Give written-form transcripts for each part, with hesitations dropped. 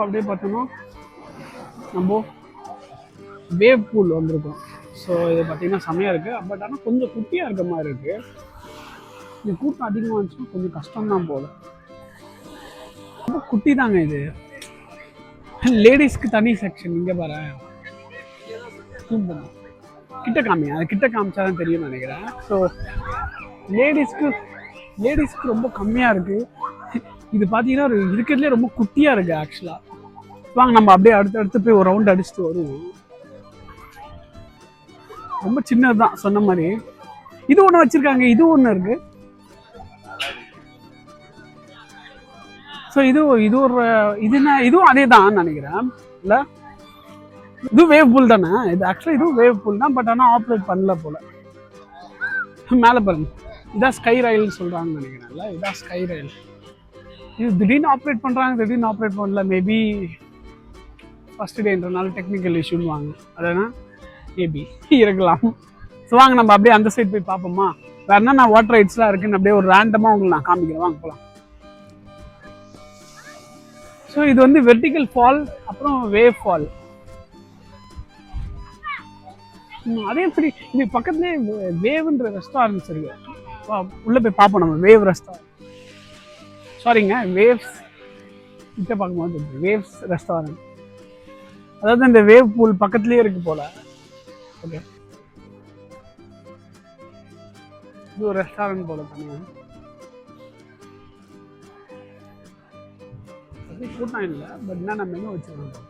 அப்படியே பார்த்தோம்னா நம்ம வேவ் பூல் வந்திருக்கோம். ஸோ இது பார்த்தீங்கன்னா செம்மையாக இருக்குது. பட் ஆனால் கொஞ்சம் குட்டியாக இருக்க மாதிரி இருக்குது. இது கூட்டம் அதிகமாக இருந்துச்சுன்னா கொஞ்சம் கஷ்டம்தான் போல. ரொம்ப குட்டி தாங்க இது. லேடிஸ்க்கு தனி செக்ஷன் இங்கே பாரு. கிட்ட காமி, அது கிட்ட காமிச்சாதான் தெரியும்னு நினைக்கிறேன். ஸோ லேடிஸ்க்கு ரொம்ப கம்மியாக இருக்குது. இது பார்த்தீங்கன்னா இருக்கிறதுலே ரொம்ப குட்டியாக இருக்குது ஆக்சுவலாக. வாங்க நம்ம அப்படியே அடுத்து போய் ஒரு ரவுண்ட் அடிச்சுட்டு வருவோம். ரொம்ப சின்னது தான் சொன்ன மாதிரி. இது ஒன்று வச்சிருக்காங்க, இது ஒன்று இருக்கு. ஸோ இது ஒரு இதுவும் அதே தான் நினைக்கிறேன். இல்லை இது வேவ் பூல் தானே. இது ஆக்சுவலாக இதுவும் வேவ் பூல் தான். பட் ஆனால் ஆப்ரேட் பண்ணல போல. மேலே பாருங்க, இதான் ஸ்கை ரயில்னு சொல்கிறாங்கன்னு நினைக்கிறேன்ல. இதான் ஸ்கை ரயில். இது திடீர்னு ஆப்ரேட் பண்ணுறாங்க, திடீர்னு ஆப்ரேட் பண்ணல. மேபி ஃபஸ்ட் டேன்றனால டெக்னிக்கல் இஷ்யூன்னு வாங்க, அதனால் மேபி இருக்கலாம். ஸோ வாங்க நம்ம அப்படியே அந்த சைட் போய் பார்ப்போமா. வேறு என்ன நான் வாட்டர் ரைட்ஸ்லாம் இருக்குன்னு அப்படியே ஒரு ரேண்டமாக உங்களுக்கு நான் காமிக்கிறேன். வாங்க போகலாம். ஸோ இது வந்து வெர்டிக்கல் ஃபால், அப்புறம் வேவ் ஃபால். அதே மாதிரி இது பக்கத்துலேயே வேவ்ன்ற ரெஸ்டாரண்ட்ஸ் இருக்கு. உள்ளே போய் பார்ப்போம் நம்ம. வேவ் ரெஸ்டாரண்ட், சாரிங்க, வேவ்ஸ் கிட்ட பார்க்கும்போது வேவ்ஸ் ரெஸ்டாரண்ட். அதாவது இந்த வேவ் பூல் பக்கத்துலேயே இருக்கு போல. ஓகே, இது ஒரு ரெஸ்டாரண்ட் போல தனியாக. அது கூட்டம் இல்லை, பட் என்ன நம்ம மெனு வச்சுருக்கோம்.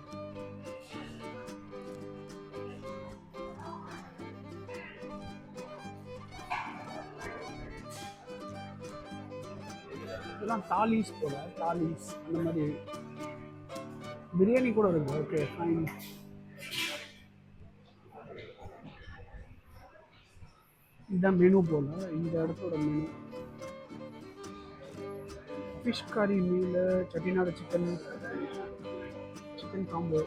இதெல்லாம் தாலிஸ் போல, தாலிஸ் அந்த மாதிரி. பிரியாணி கூட இருக்கு. Okay fine. இதுதான் மெனு போல, இந்த இடத்தோட மெனு. ஃபிஷ் கறி meal, Chettinad chicken combo,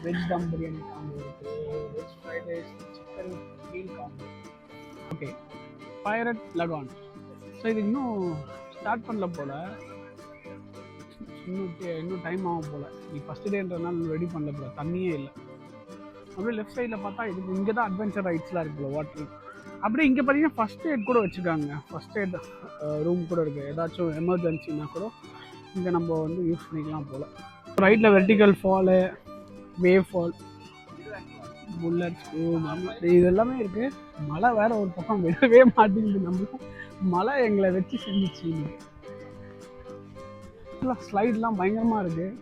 veg dum biryani combo இருக்குது, veg fried rice, chicken meal combo. Okay, பைரட் லகான். ஸோ இது இன்னும் ஸ்டார்ட் பண்ணல போல். இன்னும் டைம் ஆகும் போல். நீ ஃபஸ்ட் டேன்றதுனால ரெடி பண்ணல போல். தண்ணியே இல்லை. அப்படியே லெஃப்ட் சைடில் பார்த்தா இதுக்கு இங்கே தான் அட்வென்ச்சர் ரைட்ஸ்லாம் இருக்குல்ல, வாட்டர். அப்படியே இங்கே பார்த்தீங்கன்னா ஃபஸ்ட் எய்ட் கூட வச்சுருக்காங்க. ஃபஸ்ட் எய்ட் ரூம் கூட இருக்குது. ஏதாச்சும் எமர்ஜென்சின்னா கூட இங்கே நம்ம வந்து யூஸ் பண்ணிக்கலாம் போல். ரைட்டில் vertical fall, wave fall, bullets, இது எல்லாமே இருக்குது. மழை வேறு ஒரு பக்கம் விடவே மாட்டேங்குது. நம்மளும் மழை எங்களை வச்சு செஞ்சிச்சு. ஸ்லைட்லாம் பயங்கரமாக இருக்குது.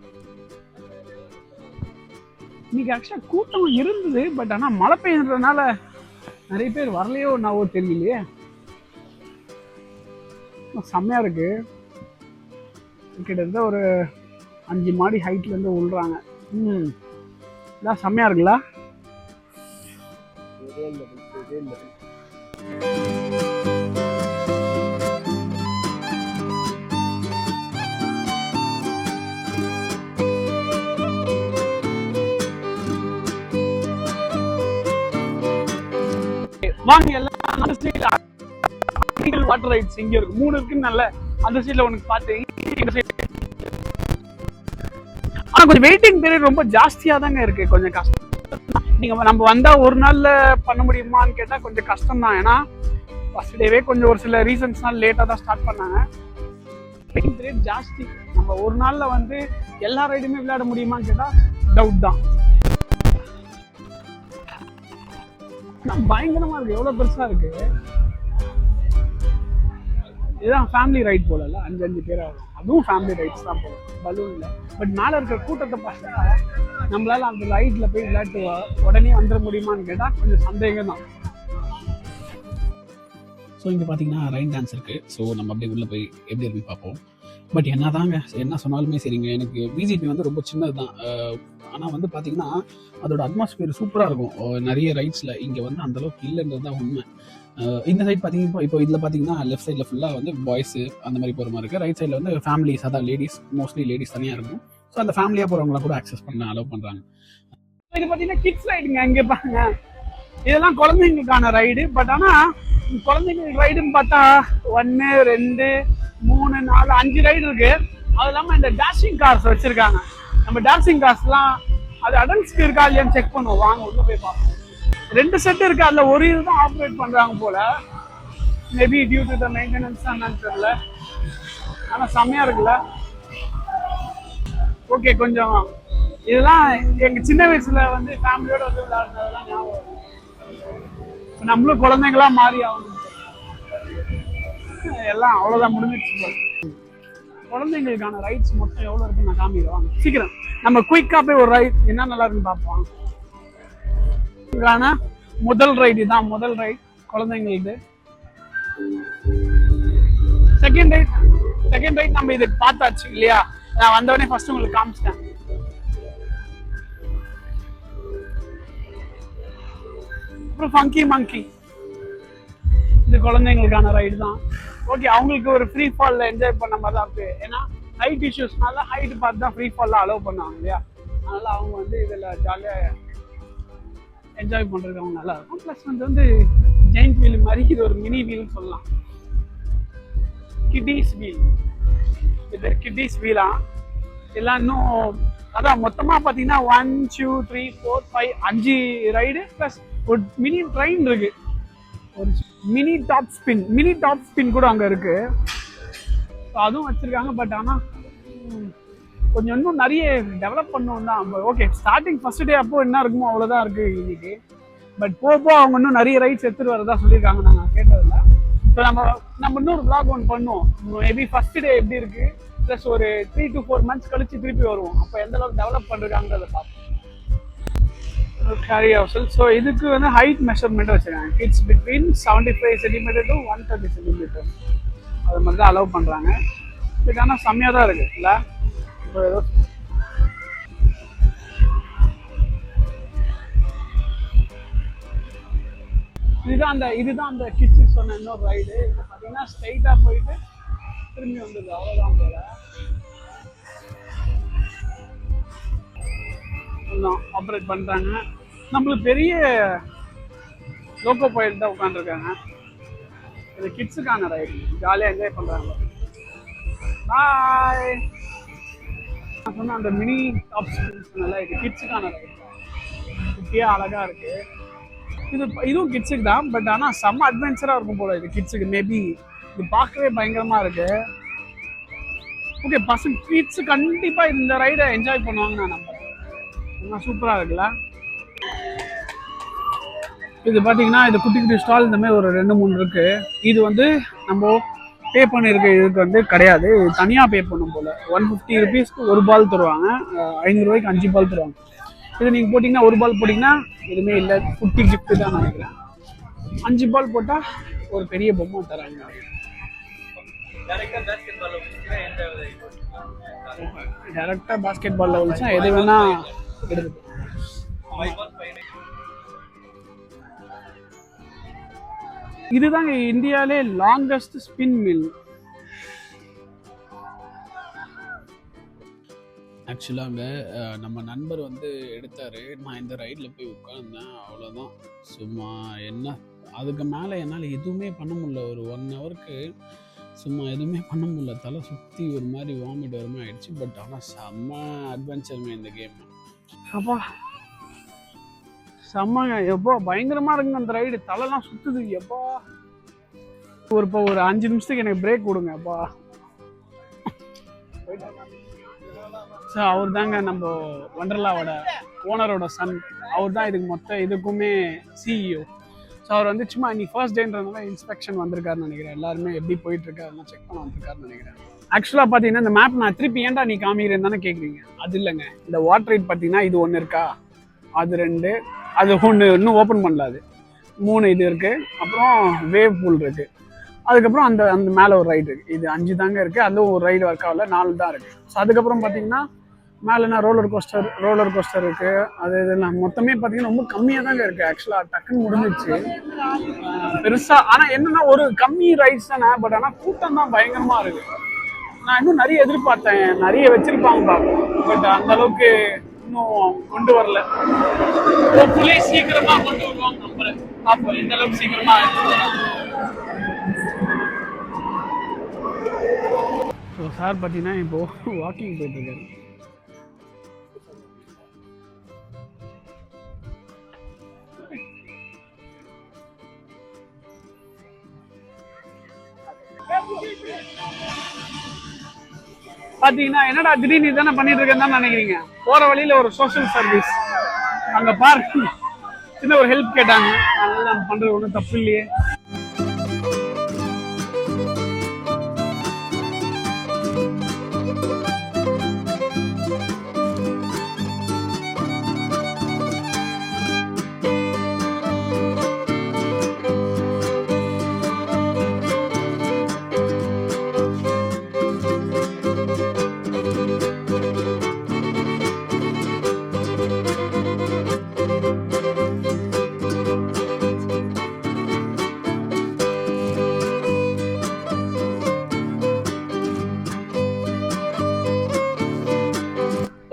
இன்னைக்கு ஆக்சுவலாக கூட்டம் இருந்தது. பட் ஆனால் மழை பெய்யுறதுனால நிறைய பேர் வரலையோ என்னவோ தெரியலையே. செம்மையாக இருக்குது. கிட்டத்தட்ட ஒரு 5 மாடி ஹைட்லேருந்து விழுறாங்க. இதான் செம்மையாக இருக்குல்ல. வாங்க எல்லாம் அந்த சைடுல வாட்டர் ரைட்ஸ் இங்க இருக்கு. 3 இருக்குன்னு நல்ல அந்த சைடுல உனக்கு பார்த்து. ஆனா கொஞ்சம் வெயிட்டிங் பீரியட் ரொம்ப ஜாஸ்தியா தாங்க இருக்கு. கொஞ்சம் கஷ்டம். நீங்க நம்ம வந்தா ஒரு நாள்ல பண்ண முடியுமான்னு கேட்டா கொஞ்சம் கஷ்டம் தான். ஏன்னா ஃபர்ஸ்ட் டேவே கொஞ்சம் ஒரு சில ரீசன்ஸ்னால லேட்டா தான் ஸ்டார்ட் பண்ணாங்க. வெயிட்டிங் பீரியட் ஜாஸ்தி. நம்ம ஒரு நாள்ல வந்து எல்லா ரைடுமே விளையாட முடியுமான்னு கேட்டா டவுட் தான். பயங்கரமா இருக்கு. எவ்வளவு பெருசா இருக்கு. இதுதான் ஃபேமிலி ரைட் போல. 5 பேர் ஆகும். அதுவும் ஃபேமிலி ரைட்ஸ் தான் போல, பலூன்ல. பட் மேல இருக்கிற கூட்டத்தை பார்த்தா நம்மளால அந்த ரைட்ல போய் விளையாட்டு உடனே வந்துட முடியுமான்னு கேட்டா கொஞ்சம் சந்தேகம் தான். ஸோ இங்கே பார்த்தீங்கன்னா ரைன் டான்ஸ் இருக்குது. ஸோ நம்ம அப்படியே உள்ளே போய் எப்படி இருக்குன்னு பார்ப்போம். பட் என்ன சொன்னாலுமே சரிங்க, எனக்கு விசிபி வந்து ரொம்ப சின்னது தான். ஆனால் வந்து பார்த்தீங்கன்னா அதோட அட்மாஸ்பியர் சூப்பராக இருக்கும். நிறைய ரைட்ஸில் இங்கே வந்து அந்தளவுக்கு இல்லைன்றது தான் உண்மை. இந்த சைட் பார்த்தீங்கன்னா இப்போ இதில் பார்த்தீங்கன்னா லெஃப்ட் சைடில் ஃபுல்லாக வந்து பாய்ஸு அந்த மாதிரி போகிற மாதிரி இருக்குது. ரைட் சைடில் வந்து ஃபேமிலிஸ், அதான் லேடிஸ், மோஸ்ட்லி லேடிஸ் தனியாக இருக்கும். ஸோ அந்த ஃபேமிலியாக போகிறவங்கள கூட ஆக்சஸ் பண்ண அலோவ் பண்ணுறாங்க. இது பார்த்தீங்கன்னா கிட்ஸ் ரைடுங்க. இங்கே பாருங்க, இதெல்லாம் குழந்தைங்களுக்கான ரைடு. பட் ஆனால் குழந்தைங்களுக்கு ரைடுன்னு பார்த்தா 1 2 3 4 5 ரைடு இருக்கு. அது இல்லாமல் இந்த டேஷிங் கார்ஸ் வச்சிருக்காங்க. நம்ம டேஷிங் கார்ஸ்லாம் அது அடல்ட்ஸ்க்கு இருக்கா இல்லையான்னு செக் பண்ணுவோம். வாங்க உள்ள போய் பார்ப்போம். 2 செட் இருக்கு. அதில் ஒரு இது தான் ஆப்ரேட் பண்ணுறாங்க போல. Maybe due to the maintenance தான் தெரியல. ஆனால் செம்மையா இருக்குல்ல. ஓகே, கொஞ்சம் இதெல்லாம் எங்கள் சின்ன வயசுல வந்து ஃபேமிலியோட வந்து விளையாடுனதெல்லாம் ஞாபகம். நம்மளும் குழந்தைங்களா மாறி ஆகணும். எல்லாம் அவ்வளோதான், முடிஞ்சிடுச்சு. குழந்தைங்களுக்கான ரைட்ஸ் மொத்தம் எவ்வளோ இருக்குன்னு நான் காமிக்கிறேன். சீக்கிரம் நம்ம குயிக்கா போய் ஒரு ரைட் என்ன நல்லா இருக்குன்னு பார்ப்போம். முதல் ரைடு தான், முதல் ரைட் குழந்தைங்களுக்கு. செகண்ட் ரைட் நம்ம இதுக்கு பார்த்தாச்சு இல்லையா? நான் வந்தவொடனே ஃபர்ஸ்ட் உங்களுக்கு காமிச்சிட்டேன். அப்புறம் ஃபங்கி மங்கி, இது குழந்தைங்களுக்கான ரைடு தான். ஓகே, அவங்களுக்கு ஒரு ஃப்ரீ ஃபால்ல என்ஜாய் பண்ண மாதிரி தான் இருக்கு. ஏன்னா ஹைட் இஷ்யூஸ்னால ஹைட் பார்த்து தான் ஃப்ரீ ஃபால்ல அலோவ் பண்ணுவாங்க இல்லையா? அதனால அவங்க வந்து இதில் ஜாலியாக என்ஜாய் பண்ணுறதுக்கு அவங்க நல்லா இருக்கும். ப்ளஸ் வந்து ஜெயிண்ட் வீல் மாதிரி இது ஒரு மினி வீல்னு சொல்லலாம். கிட்டீஸ் வீல், இது கிட்டீஸ் வீலா எல்லாம். இன்னும் அதான் மொத்தமாக பார்த்தீங்கன்னா 1 2 3 4 5 5 ரைடு ப்ளஸ் ஒரு மினி ட்ரெயின் இருக்கு. ஒரு மினி டாப் ஸ்பின் கூட அங்கே இருக்கு. அதுவும் வச்சிருக்காங்க. பட் ஆனால் கொஞ்சம் இன்னும் நிறைய டெவலப் பண்ணுவோம் தான். ஓகே, ஸ்டார்டிங் ஃபர்ஸ்ட் டே அப்போ என்ன இருக்குமோ அவ்வளோதான் இருக்கு இன்னைக்கு. பட் போக அவங்க இன்னும் நிறைய ரைட்ஸ் எடுத்துட்டு வரதா சொல்லியிருக்காங்க. நாங்கள் கேட்டதில்ல. ஸோ நம்ம இன்னொரு vlog ஒன்று பண்ணுவோம். மேபி ஃபர்ஸ்ட் டே எப்படி இருக்கு, ப்ளஸ் ஒரு 3 to 4 months கழிச்சு திருப்பி வருவோம். அப்போ எந்த அளவுக்கு டெவலப் பண்ணுறாங்கிறத பார்ப்போம். Carry house. ஸோ இதுக்கு வந்து ஹைட் மெஷர்மெண்ட் வச்சுருக்காங்க. Kids between 75 cm to 130 cm அது மாதிரி தான் அலோவ் பண்ணுறாங்க. பட் ஆனால் செம்மையாக தான் இருக்குது இல்லை? இப்போ ஏதோ இதுதான் அந்த கிட்ஸுக்கு சொன்ன இன்னொரு ரைடு. இது பார்த்தீங்கன்னா ஸ்ட்ரைட்டாக போயிட்டு திரும்பி வந்துடுது, அவ்வளோதான் போல. ஆப்ரேட் பண்ணுறாங்க. நம்மளுக்கு பெரிய லோக்கோ பாயிண்ட் தான் உட்காந்துருக்காங்க. இது கிட்ஸுக்கான ரைடு, ஜாலியாக என்ஜாய் பண்ணுறாங்க. பாய். நான் சொன்ன அந்த மினி டாப் ஸ்பின் இது கிட்ஸுக்கான ரைடு. குட்டியாக அழகாக இருக்குது. இதுவும் கிட்ஸுக்கு தான். பட் ஆனால் செம்ம அட்வென்ச்சராக இருக்கும் போல இது கிட்ஸுக்கு. மேபி இது பார்க்கவே பயங்கரமாக இருக்கு. ஓகே, பசங்க கிட்ஸு கண்டிப்பாக இந்த ரைடை என்ஜாய் பண்ணுவாங்க நான் நம்புறேன். சூப்பராக இருக்குல்ல? இது பார்த்தீங்கன்னா இது குட்டி குட்டி ஸ்டால் இந்த மாதிரி ஒரு 2 3 இருக்கு. இது வந்து நம்ம பே பண்ணியிருக்க இதுக்கு வந்து கிடையாது, தனியாக பே பண்ணும் போல. 150 rupeesக்கு 1 பால் தருவாங்க, 500 ரூபாய்க்கு 5 பால் தருவாங்க. இது நீங்கள் போட்டிங்கன்னா 1 பால் போட்டிங்கன்னா எதுவுமே இல்லை, குட்டி கிஃப்ட்டு தான் நினைக்கிறேன். 5 பால் போட்டால் ஒரு பெரிய பொம்மை தராங்க. டேரெக்டாக பாஸ்கெட் பாலில் வச்சா எது வேணா எடுத்து. இதுதாங்க இந்தியாவிலே லாங்கஸ்ட் ஸ்பின் மில். ஆக்சுவலாக அங்கே நம்ம நண்பர் வந்து எடுத்தார். நான் இந்த ரைடில் போய் உட்கார்ந்தேன், அவ்வளோதான். சும்மா என்ன அதுக்கு மேலே என்னால் எதுவுமே பண்ண முடியல. ஒரு 1 ஹவருக்கு சும்மா எதுவுமே பண்ண முடியல. தலை சுற்றி ஒரு மாதிரி வாமிட் வருமா ஆயிடுச்சு. பட் ஆனால் செம்ம அட்வென்ச்சருமே இந்த கேம். அப்பா செம்மங்க, எப்போ பயங்கரமாக இருக்குங்க அந்த ரைடு. தலைலாம் சுற்றுது எப்பா. இப்போ ஒரு 5 நிமிஷத்துக்கு எனக்கு பிரேக் கொடுங்க அப்பா. ஸோ அவர் தாங்க நம்ம வண்டர்லாவோட ஓனரோட சன். அவர் தான் இதுக்கு இதுக்குமே சிஇஓ. ஸோ அவர் வந்து சும்மா இன்னைக்கு ஃபர்ஸ்ட் டேன்றதுனால இன்ஸ்பெக்ஷன் வந்திருக்காருன்னு நினைக்கிறேன். எல்லாருமே எப்படி போயிட்டு இருக்கு அதெல்லாம் செக் பண்ண வந்திருக்காருன்னு நினைக்கிறேன். ஆக்சுவலாக பார்த்தீங்கன்னா இந்த மேப் நான் திருப்பி ஏன்டா நீ காமிக்கிறேன்னு தானே கேட்குறீங்க. அது இல்லைங்க, இந்த வாட்டர் ரைட் பார்த்தீங்கன்னா இது 1 இருக்கா, அது 2, அது 1 இன்னும் ஓப்பன் பண்ணல, அது 3 இது இருக்குது. அப்புறம் வேவ் பூல் இருக்குது. அதுக்கப்புறம் அந்த மேலே ஒரு ரைடு இருக்குது. இது 5 தாங்க இருக்குது. அதுவும் ஒரு ரைடு ஒர்க் ஆகல, 4 தான் இருக்குது. ஸோ அதுக்கப்புறம் பார்த்தீங்கன்னா மேலேனா ரோலர் கோஸ்டர் இருக்குது. அது இதெல்லாம் மொத்தமே பார்த்தீங்கன்னா ரொம்ப கம்மியாக தாங்க இருக்குது. ஆக்சுவலாக டக்குன்னு முடிஞ்சிச்சு பெருசாக. ஆனால் என்னென்னா ஒரு கம்மி ரைட்ஸ் தானே, பட் ஆனால் கூட்டம் தான் பயங்கரமாக இருக்குது. நான் இன்னும் நிறைய எதிர்பார்த்தேன், நிறைய வச்சிருப்பாங்க பார்ப்போம், பட் அந்த அளவுக்கு இன்னும் கொண்டு வரல. ஹோப்ஃபுல்லி சீக்கிரமா கொண்டு வருவாங்க நம்புறேன். பார்ப்போம் எந்த அளவுக்கு சீக்கிரமா. ஸோ சார் பார்த்தீங்கன்னா இப்போ வாக்கிங் போயிட்டு இருக்காரு. பாத்தீங்கன்னா என்னடா திடீர்னு தானே பண்ணிட்டு இருக்கேன்னு தான் நினைக்கிறீங்க. போற வழியில ஒரு சோஷியல் சர்வீஸ் அங்க பார்க்க சின்ன ஒரு ஹெல்ப் கேட்டாங்க. அதனால நம்ம பண்றது ஒன்றும் தப்பு இல்லையே.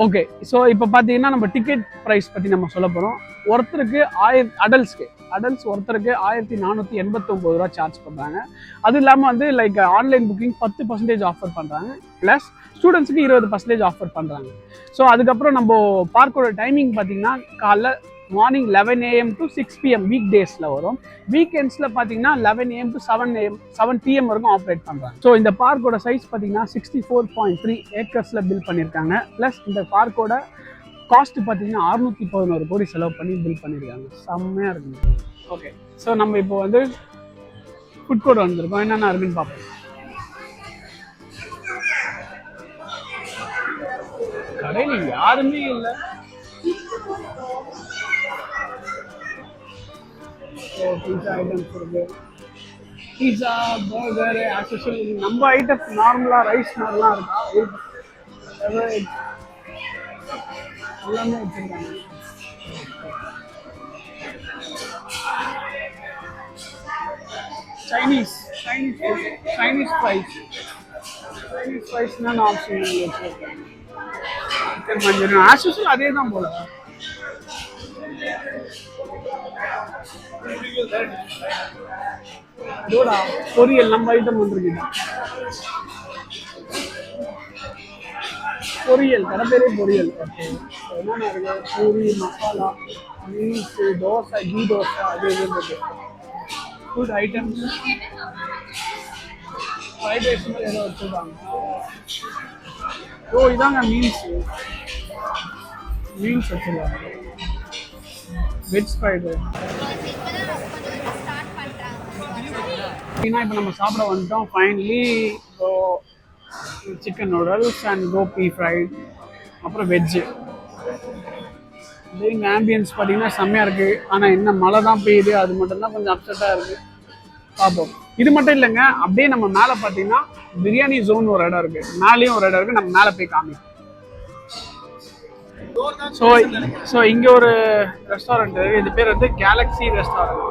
ஓகே, ஸோ இப்போ பார்த்தீங்கன்னா நம்ம டிக்கெட் ப்ரைஸ் பற்றி நம்ம சொல்ல போகிறோம். ஒருத்தருக்கு அடல்ட்ஸ் ஒருத்தருக்கு 1489 ரூபா சார்ஜ் பண்ணுறாங்க. அது இல்லாமல் வந்து லைக் ஆன்லைன் புக்கிங் 10% ஆஃபர் பண்ணுறாங்க, ப்ளஸ் ஸ்டூடெண்ட்ஸுக்கு 20% ஆஃபர் பண்ணுறாங்க. ஸோ அதுக்கப்புறம் நம்ம பார்க்கோட டைமிங் பார்த்தீங்கன்னா காலைல morning 11 AM to 6 PM week டேஸில் வரும். வீக்கெண்ட்ஸில் பார்த்தீங்கன்னா 11 AM to 7 PM வரைக்கும் ஆப்ரேட் பண்ணுறாங்க. ஸோ இந்த பார்க்கோட சைஸ் பார்த்தீங்கன்னா 64.3 ஏக்கர்ஸில் பில் பண்ணியிருக்காங்க. ப்ளஸ் இந்த பார்க்கோட காஸ்ட் பார்த்தீங்கன்னா 611 கோடி செலவு பண்ணி பில் பண்ணியிருக்காங்க. செம்மையாக இருக்குங்க. ஓகே, ஸோ நம்ம இப்போ வந்து ஃபுட் கோர்ட் வந்திருக்கோம். என்னென்ன இருக்குன்னு பார்ப்போம். கடையில் யாருமே இல்லை. பீஸா ஐட்டம்ஸ் இருக்கு. பீஸா, பர்கர், ஆக்சுவலி நம்ம ஐட்டம்ஸ் நார்மலாக ரைஸ் மாதிரிலாம் இருக்கா எல்லாமே வச்சுருக்காங்க. சைனீஸ் ஃப்ரைஸ்னா ஆப்ஷன் வச்சுருக்காங்க. சிக்கன் மஞ்சூரியன் ஆக்சுவலி அதே தான் போல. இதோட பொரியல் நம்ம ஐட்டம் வந்துருக்கு. பொரியல் கடை பேரே பொரியல். ஓகே, என்னென்ன இருக்கு? பூரி, மசாலா, மீல்ஸ், தோசை, கீ தோசை, அது இது ஃபுட் ஐட்டம்ஸ். ஃப்ரைட் ரைஸ் மாதிரி ஏதோ வச்சுருக்காங்க. ஓ இதாங்க மீல்ஸ் வச்சுருக்காங்க. Veg fried rice. இப்போ நம்ம சாப்பிட வந்துட்டோம் finally. So chicken noodles and gobi fried, அப்புறம் வெஜ்ஜு. இங்கே ஆம்பியன்ஸ் பார்த்தீங்கன்னா செம்மையாக இருக்குது. ஆனால் என்ன மழை தான் பெய்யுது, அது மட்டும்தான் கொஞ்சம் அப்செட்டாக இருக்குது. பார்ப்போம். இது மட்டும் இல்லைங்க, அப்படியே நம்ம மேலே பார்த்தீங்கன்னா பிரியாணி ஜோன் ஒரு இடம் இருக்குது, மேலேயும் ஒரு இடம் இருக்குது. நம்ம மேலே போய் காமிப்போம். ஸோ இங்கே ஒரு ரெஸ்டாரண்ட் இருக்குது. இது பேர் வந்து கேலக்ஸி ரெஸ்டாரண்ட்.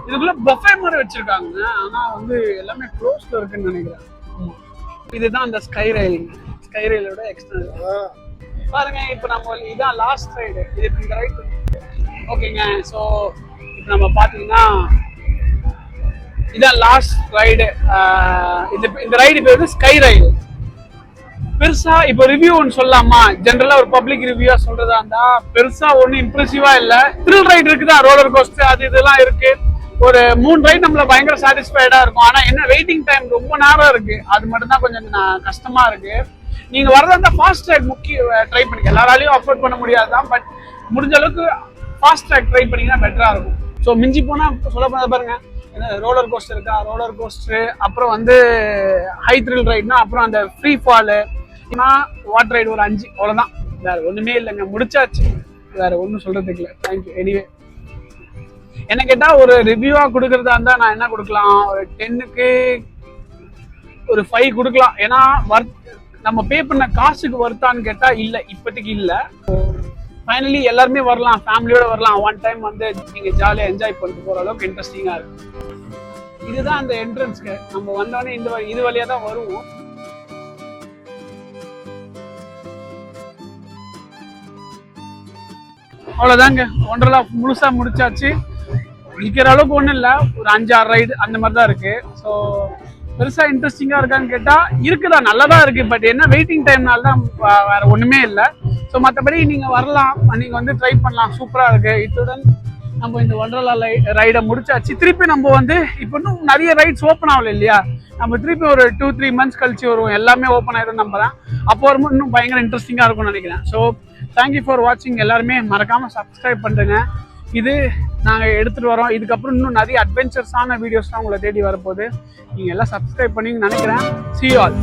இதுக்குள்ள பஃபே மாதிரி வச்சிருக்காங்க, ஆனால் வந்து எல்லாமே க்ளோஸ்ல இருக்குன்னு நினைக்கிறேன். இதுதான் அந்த ஸ்கை ரயிலோட எக்ஸ்டர்னல் பாருங்க. இப்போ நம்ம இதான் லாஸ்ட் ரைடு. இது இந்த ரைட் ஓகேங்க. ஸோ இப்போ நம்ம பார்த்தீங்கன்னா இதான் லாஸ்ட் ரைடு. இந்த ரைடு பேர் வந்து ஸ்கை ரயில். பெருசா இப்போ ரிவ்யூ ஒன்று சொல்லலாமா? ஜென்ரலா ஒரு பப்ளிக் ரிவ்யூவா சொல்றதா இருந்தா பெருசா ஒன்றும் இம்ப்ரெசிவா இல்லை. த்ரில் ரைடு இருக்குதா, ரோலர் கோஸ்டர் அது இதெல்லாம் இருக்கு. ஒரு 3 ரைடு நம்மள பயங்கர சாட்டிஸ்ஃபைடா இருக்கும். ஆனா என்ன வெயிட்டிங் டைம் ரொம்ப நேரம் இருக்கு, அது மட்டும் தான் கொஞ்சம் கஷ்டமா இருக்கு. நீங்க வரதா இருந்தா ஃபாஸ்ட் ட்ராக் ட்ரை பண்ணிக்க. எல்லாராலையும் அஃபோர்ட் பண்ண முடியாதுதான், பட் முடிஞ்ச அளவுக்கு ஃபாஸ்ட் ட்ராக் ட்ரை பண்ணீங்கன்னா பெட்டரா இருக்கும். ஸோ மிஞ்சி போனா சொல்ல போனா பாருங்க, ரோலர் கோஸ்டர் இருக்கா, ரோலர் கோஸ்டர், அப்புறம் வந்து ஹை த்ரில் ரைட்னா, அப்புறம் அந்த ஃப்ரீ ஃபாலு, வாட்டர் ரைடு ஒரு 5, அவ்வளவுதான். வேற ஒண்ணுமே இல்லைங்க, முடிச்சாச்சு. வேற ஒன்றும் சொல்றதுக்கு இல்லை. தேங்க்யூ. எனிவே என்ன கேட்டா ஒரு ரிவ்யூவா கொடுக்கறதா இருந்தா நான் என்ன கொடுக்கலாம், ஒரு 10க்கு ஒரு 5 கொடுக்கலாம். ஏன்னா நம்ம பே பண்ண காசுக்கு வர்த்தான்னு கேட்டா இல்ல, இப்போதைக்கு இல்ல. ஃபைனலி எல்லாருமே வரலாம், ஃபேமிலியோட வரலாம். ஒன் டைம் வந்து நீங்க ஜாலியா என்ஜாய் பண்ணிட்டு போற அளவுக்கு இன்ட்ரெஸ்டிங்கா இருக்கு. இதுதான் அந்த என்ட்ரன்ஸ்க்கு. நம்ம வந்தோடனே இது வழியா தான் வருவோம். அவ்வளோதாங்க, ஒண்டர்லா முழுசாக முடிச்சாச்சு. நிற்கிற அளவுக்கு ஒன்றும் இல்லை, ஒரு 5-6 ரைடு அந்த மாதிரி தான் இருக்குது. ஸோ பெருசாக இன்ட்ரெஸ்டிங்காக இருக்கான்னு கேட்டால் இருக்குதா, நல்லா தான் இருக்குது. பட் என்ன வெயிட்டிங் டைம்னால தான் வேறு ஒன்றுமே இல்லை. ஸோ மற்றபடி நீங்கள் வரலாம், நீங்கள் வந்து ட்ரை பண்ணலாம், சூப்பராக இருக்குது. இத்துடன் நம்ம இந்த ஒண்டர்லா ரைடை முடிச்சாச்சு. திருப்பி நம்ம வந்து இப்போ இன்னும் நிறைய ரைட்ஸ் ஓப்பன் ஆகல இல்லையா, நம்ம திருப்பி ஒரு 2-3 மந்த்ஸ் கழிச்சு வருவோம், எல்லாமே ஓப்பன் ஆயிடும் நம்புறேன். அப்போ வரும்போது இன்னும் பயங்கர இன்ட்ரெஸ்டிங்காக இருக்கும்னு நினைக்கிறேன். ஸோ தேங்க்யூ ஃபார் வாட்சிங். எல்லாருமே மறக்காமல் சப்ஸ்கிரைப் பண்ணுறேங்க. இது நாங்கள் எடுத்துகிட்டு வரோம். இதுக்கப்புறம் இன்னும் நிறைய அட்வென்ச்சர்ஸான வீடியோஸ்லாம் உங்களை தேடி வரப்போகுது. நீங்கள் எல்லாம் சப்ஸ்கிரைப் பண்ணிங்கன்னு நினைக்கிறேன். See you all.